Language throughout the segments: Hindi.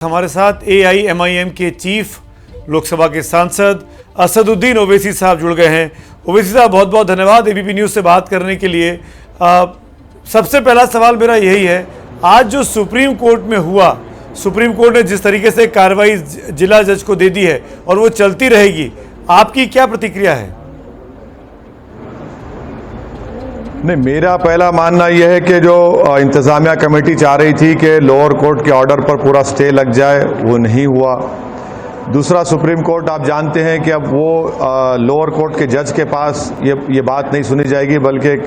हमारे साथ AIMIM के चीफ लोकसभा के सांसद असदुद्दीन ओवैसी साहब जुड़ गए हैं। ओवैसी साहब, बहुत बहुत धन्यवाद ABP न्यूज़ से बात करने के लिए। सबसे पहला सवाल मेरा यही है, आज जो सुप्रीम कोर्ट में हुआ, सुप्रीम कोर्ट ने जिस तरीके से कार्रवाई जिला जज को दे दी है और वो चलती रहेगी, आपकी क्या प्रतिक्रिया है? नहीं, मेरा पहला मानना यह है कि जो इंतजामिया कमेटी चाह रही थी कि लोअर कोर्ट के ऑर्डर पर पूरा स्टे लग जाए, वो नहीं हुआ। दूसरा, सुप्रीम कोर्ट आप जानते हैं कि अब वो लोअर कोर्ट के जज के पास ये बात नहीं सुनी जाएगी, बल्कि एक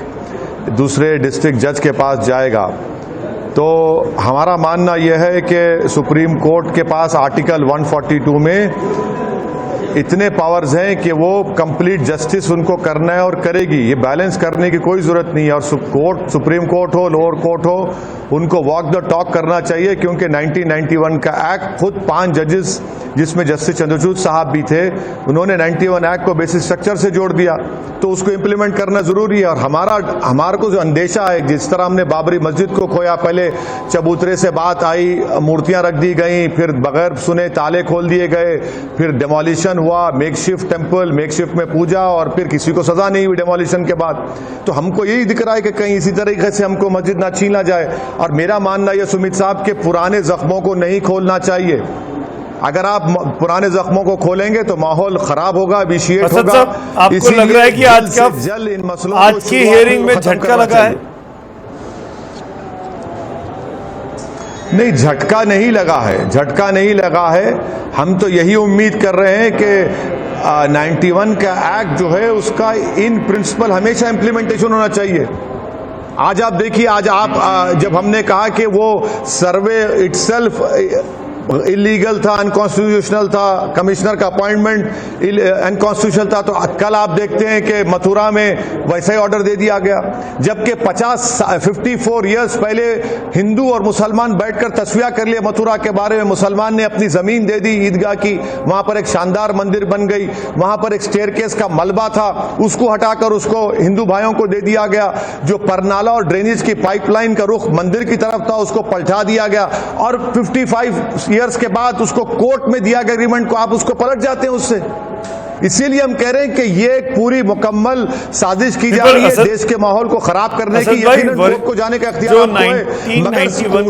दूसरे डिस्ट्रिक्ट जज के पास जाएगा। तो हमारा मानना यह है कि सुप्रीम कोर्ट के पास आर्टिकल 142 में इतने पावर्स हैं कि वो कंप्लीट जस्टिस उनको करना है और करेगी। ये बैलेंस करने की कोई जरूरत नहीं है। और सुप्रीम कोर्ट हो, लोअर कोर्ट हो, उनको वॉक द टॉक करना चाहिए, क्योंकि 1991 का एक्ट खुद 5 जजेस, जिसमें जस्टिस चंद्रचूड़ साहब भी थे, उन्होंने 91 एक्ट को बेसिक स्ट्रक्चर से जोड़ दिया। तो उसको इम्प्लीमेंट करना जरूरी है। और हमारे को जो अंदेशा है, जिस तरह हमने बाबरी मस्जिद को खोया, पहले चबूतरे से बात आई, मूर्तियां रख दी गई, फिर बगैर सुने ताले खोल दिए गए, फिर डेमोलिशन हुआ, मेकशिफ्ट टेंपल, मेकशिफ्ट में पूजा, और फिर किसी को सजा नहीं हुई डेमोलिशन के बाद। तो हमको यही दिख रहा है कि कहीं इसी तरीके से हमको मस्जिद ना छीना जाए। और मेरा मानना यह सुमित साहब के पुराने जख्मों को नहीं खोलना चाहिए। अगर आप पुराने जख्मों को खोलेंगे तो माहौल खराब होगा, विशिएट होगा। आपको लग रहा है कि आज इन मसलों आज की हियरिंग में झटका लगा है? नहीं, झटका नहीं लगा है, झटका नहीं लगा है। हम तो यही उम्मीद कर रहे हैं कि 91 का एक्ट जो है, उसका इन प्रिंसिपल हमेशा इंप्लीमेंटेशन होना चाहिए। आज आप देखिए, आज आप जब हमने कहा कि वो सर्वे इटसेल्फ इलीगल था, अनकॉन्स्टिट्यूशनल था, कमिश्नर का अपॉइंटमेंट अनकॉन्स्टिट्यूशनल था, तो कल आप देखते हैं कि मथुरा में वैसा ही ऑर्डर दे दिया गया। जबकि 54 ईयर्स पहले हिंदू और मुसलमान बैठकर तस्वीर कर लिए मथुरा के बारे में। मुसलमान ने अपनी जमीन दे दी ईदगाह की, वहां पर एक शानदार मंदिर बन गई, वहां पर एक स्टेयरकेस का मलबा था, उसको हटाकर उसको हिंदू भाइयों को दे दिया गया। जो परनाला और ड्रेनेज की पाइपलाइन का रुख मंदिर की तरफ था, उसको पलटा दिया गया। और 55 ईयर्स के बाद उसको कोर्ट में दिया गया एग्रीमेंट को, आप उसको पलट जाते हैं उससे। इसीलिए हम कह रहे हैं कि ये पूरी मुकम्मल साजिश की जा रही है देश के माहौल को खराब करने की। यकीनन कोर्ट को जाने का इख्तियार आपको है, मगर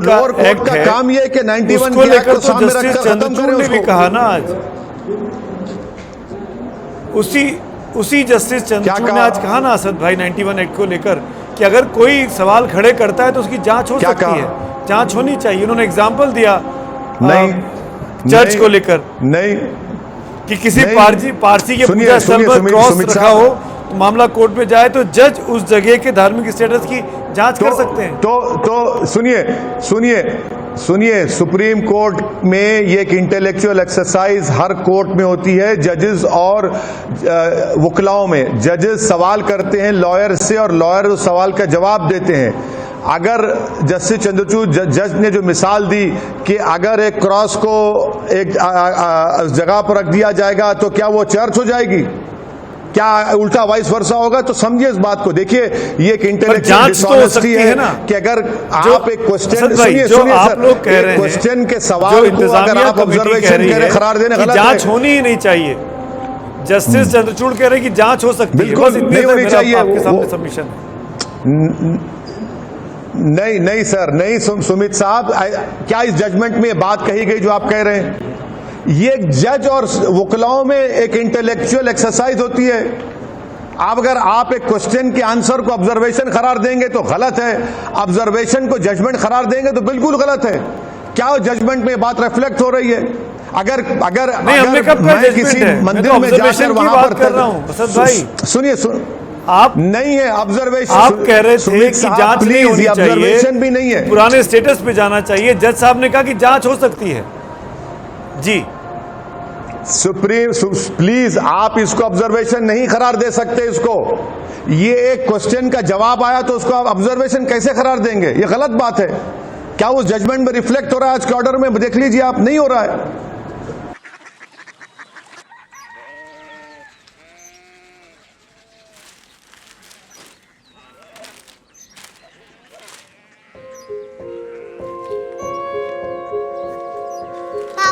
लोअर कोर्ट का काम ये है कि 91 के एक्ट को सामने रखकर खत्म करें उसको। कहा ना आज उसी जस्टिस चंद्रचूड़ ने आज कहा ना असद भाई 91 एक्ट को लेकर कि अगर कोई सवाल खड़े करता है तो उसकी जांच हो सकती है, जांच होनी चाहिए। उन्होंने एग्जाम्पल दिया चर्च को लेकर, नहीं कि किसी पारसी के पूजा स्थल पर क्रॉस रखा हो तो मामला कोर्ट में जाए तो जज उस जगह के धार्मिक स्टेटस की जांच कर सकते हैं। तो सुनिए, सुप्रीम कोर्ट में ये एक इंटेलेक्चुअल एक्सरसाइज हर कोर्ट में होती है। जजेस और वकलाओं में जजेस सवाल करते हैं लॉयर से, और लॉयर उस सवाल का जवाब देते हैं। अगर जस्टिस चंद्रचूड़ जज ने जो मिसाल दी कि अगर एक क्रॉस को एक जगह पर रख दिया जाएगा तो क्या वो चर्च हो जाएगी, क्या उल्टा वाइस वर्सा होगा, तो समझिए इस बात को। देखिए, ये एक इंटेलेक्चुअल डिसऑनेस्टी है ना कि अगर आप एक क्वेश्चन सुनिए सर, क्वेश्चन के सवाल को अगर आप ऑब्जर्वेशन करें, करार देने गलत है, जांच होनी ही नहीं चाहिए। जस्टिस चंद्रचूड़ कह रहे हैं कि जांच हो सकती है, बिल्कुल नहीं होनी चाहिए। आपके सामने सबमिशन नहीं सर, नहीं सुमित साहब, क्या इस जजमेंट में बात कही गई जो आप कह रहे हैं? ये जज और वकलाओं में एक इंटेलेक्चुअल एक्सरसाइज होती है। अगर आप एक क्वेश्चन के आंसर को ऑब्जर्वेशन करार देंगे तो गलत है, ऑब्जर्वेशन को जजमेंट करार देंगे तो बिल्कुल गलत है। क्या जजमेंट में बात रिफ्लेक्ट हो रही है? अगर मैं किसी मंदिर में जाकर वहां पर सुनिए आप नहीं है ऑब्जर्वेशन, आप कह रहे थे कि जांच नहीं होनी चाहिए, ऑब्जर्वेशन भी नहीं है, पुराने स्टेटस पे जाना चाहिए। जज साहब ने कहा कि जांच हो सकती है। जी सुप्रीम प्लीज, आप इसको ऑब्जर्वेशन नहीं करार दे सकते। इसको ये एक क्वेश्चन का जवाब आया तो उसको आप ऑब्जर्वेशन कैसे करार देंगे? ये गलत बात है। क्या उस जजमेंट में रिफ्लेक्ट हो रहा है आज के ऑर्डर में? देख लीजिए आप, नहीं हो रहा है।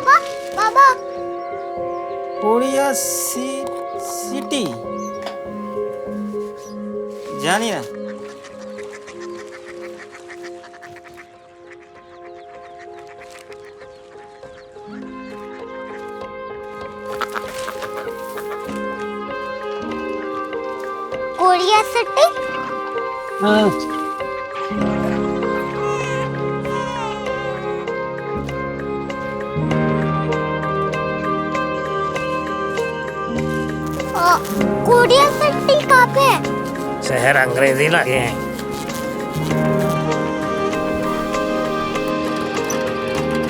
बाबा बाबा कोरिया सिटी जानी ना कोरिया सिटी कोरिया सिटी कहाँ पे है? शहर अंग्रेजी लगे हैं।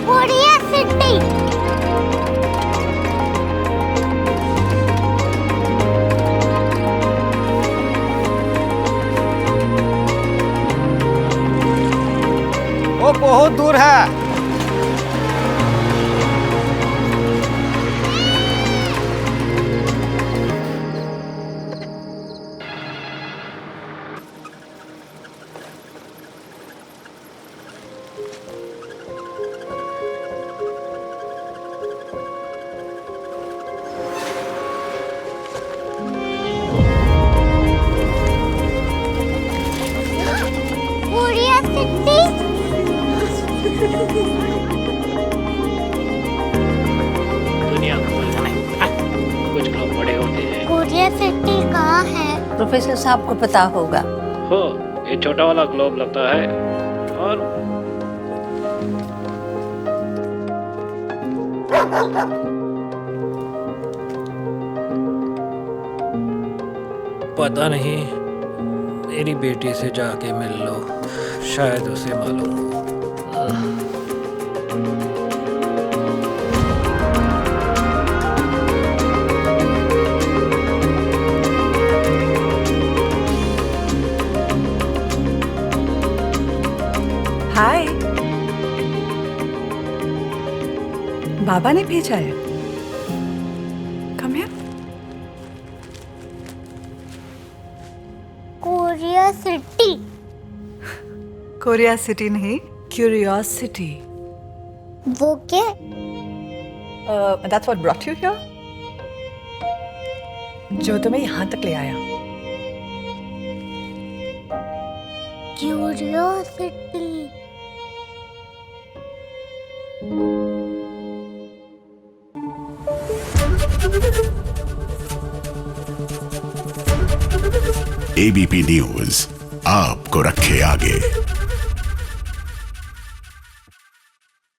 कोरिया सिटी वो बहुत दूर है। कोरिया सिटी दुनिया को बोलना नहीं, कुछ लोग बड़े होते हैं। कोरिया सिटी कहाँ है? प्रोफेसर साहब को पता होगा। हो, ये छोटा वाला ग्लोब लगता है और पता नहीं, मेरी बेटी से जाके मिल लो, शायद उसे मालूम हो। हाय, बाबा ने भेजा है। Come here. Korea city Korea city नहीं, क्यूरियोसिटी। वो क्या? That's what brought you here. जो तुम्हें यहाँ तक ले आया। क्यूरियोसिटी एबीपी न्यूज आपको रखे आगे।